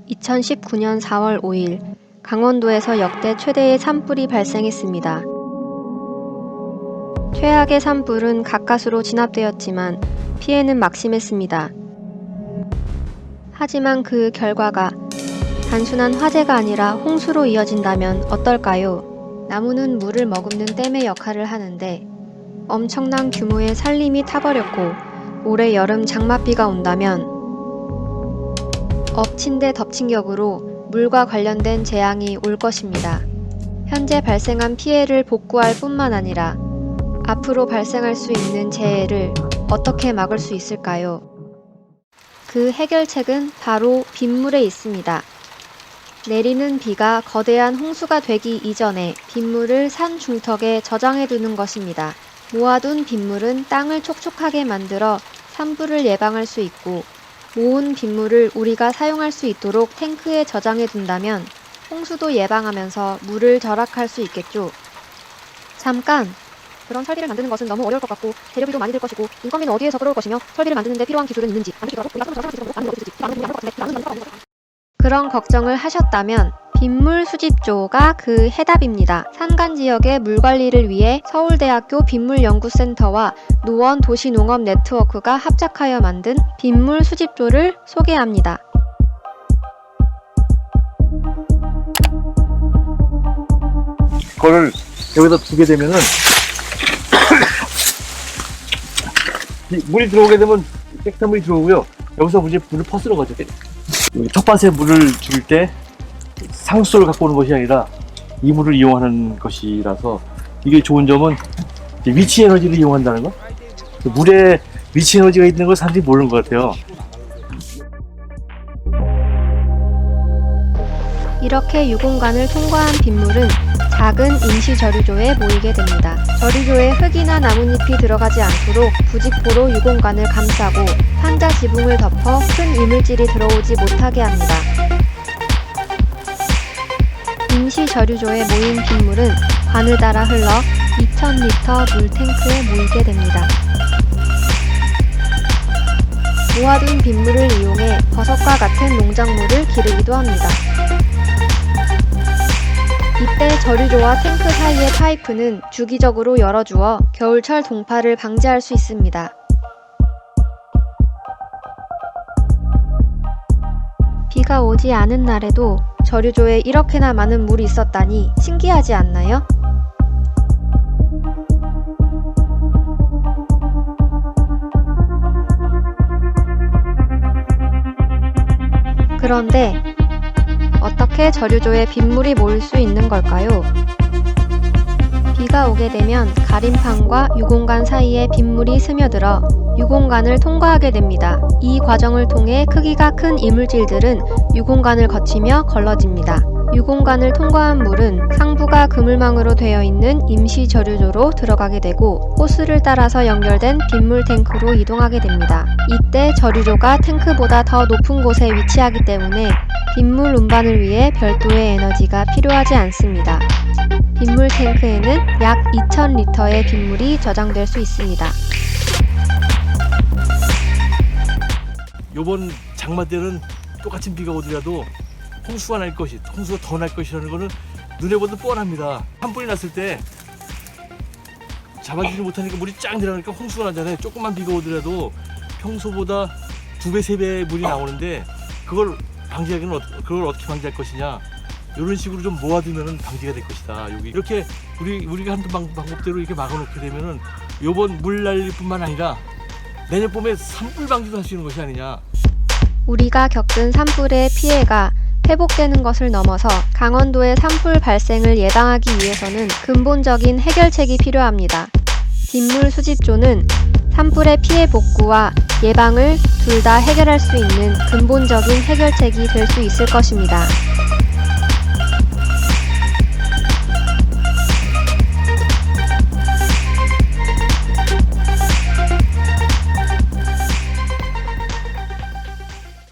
2019년 4월 5일 강원도에서 역대 최대의 산불이 발생했습니다. 최악의 산불은 가까스로 진압되었지만 피해는 막심했습니다. 하지만 그 결과가 단순한 화재가 아니라 홍수로 이어진다면 어떨까요? 나무는 물을 머금는 댐의 역할을 하는데 엄청난 규모의 산림이 타버렸고 올해 여름 장맛비가 온다면 엎친 데 덮친 격으로 물과 관련된 재앙이 올 것입니다. 현재 발생한 피해를 복구할 뿐만 아니라 앞으로 발생할 수 있는 재해를 어떻게 막을 수 있을까요? 그 해결책은 바로 빗물에 있습니다. 내리는 비가 거대한 홍수가 되기 이전에 빗물을 산 중턱에 저장해두는 것입니다. 모아둔 빗물은 땅을 촉촉하게 만들어 산불을 예방할 수 있고 모은 빗물을 우리가 사용할 수 있도록 탱크에 저장해둔다면 홍수도 예방하면서 물을 절약할 수 있겠죠. 잠깐! 그런 설비를 만드는 것은 너무 어려울 것 같고 재료비도 많이 들 것이고 인건비는 어디에서 끌어올 것이며 설비를 만드는 데 필요한 기술은 있는지 그런 걱정을 하셨다면 빗물 수집조가 그 해답입니다. 산간 지역의 물 관리를 위해 서울대학교 빗물연구센터와 노원 도시농업 네트워크가 합작하여 만든 빗물 수집조를 소개합니다. 그걸 여기다 두게 되면은 물이 들어오게 되면 깨끗한 물이 들어오고요. 여기서 이제 물을 퍼스러 가죠. 텃밭에 물을 줄 때 상수를 갖고 오는 것이 아니라 이 물을 이용하는 것이라서 이게 좋은 점은 위치 에너지를 이용한다는 거. 물에 위치 에너지가 있는 걸 사람들이 모르는 것 같아요. 이렇게 유공간을 통과한 빗물은 작은 임시저류조에 모이게 됩니다. 저류조에 흙이나 나뭇잎이 들어가지 않도록 부직포로 유공간을 감싸고 판자 지붕을 덮어 큰 이물질이 들어오지 못하게 합니다. 임시저류조에 모인 빗물은 관을 따라 흘러 2000리터 물탱크에 모이게 됩니다. 모아둔 빗물을 이용해 버섯과 같은 농작물을 기르기도 합니다. 이때 저류조와 탱크 사이의 파이프는 주기적으로 열어주어 겨울철 동파를 방지할 수 있습니다. 비가 오지 않은 날에도 저류조에 이렇게나 많은 물이 있었다니 신기하지 않나요? 그런데 어떻게 저류조에 빗물이 모일 수 있는 걸까요? 비가 오게 되면 가림판과 유공간 사이에 빗물이 스며들어 유공간을 통과하게 됩니다. 이 과정을 통해 크기가 큰 이물질들은 유공간을 거치며 걸러집니다. 유공간을 통과한 물은 상부가 그물망으로 되어 있는 임시 저류조로 들어가게 되고 호스를 따라서 연결된 빗물 탱크로 이동하게 됩니다. 이때 저류조가 탱크보다 더 높은 곳에 위치하기 때문에 빗물 운반을 위해 별도의 에너지가 필요하지 않습니다. 빗물 탱크에는 약 2000리터의 빗물이 저장될 수 있습니다. 요번 장마 때는 똑같은 비가 오더라도 홍수가 더 날 것이라는 거는 눈에 보도 뻔합니다. 산불이 났을 때 잡아주지 못하니까 물이 쫙 내려가니까 홍수가 나잖아요. 조금만 비가 오더라도 평소보다 2배, 3배 물이 나오는데 그걸 방지하기는 그걸 어떻게 방지할 것이냐, 이런 식으로 좀 모아두면 방지가 될 것이다. 여기 이렇게 우리가 하는 방법대로 이렇게 막아놓게 되면은 요번 물 난리뿐만 아니라 내년 봄에 산불 방지도 할 수 있는 것이 아니냐. 우리가 겪은 산불의 피해가 회복되는 것을 넘어서 강원도의 산불 발생을 예방하기 위해서는 근본적인 해결책이 필요합니다. 빗물 수집조는 산불의 피해 복구와 예방을 둘 다 해결할 수 있는 근본적인 해결책이 될 수 있을 것입니다.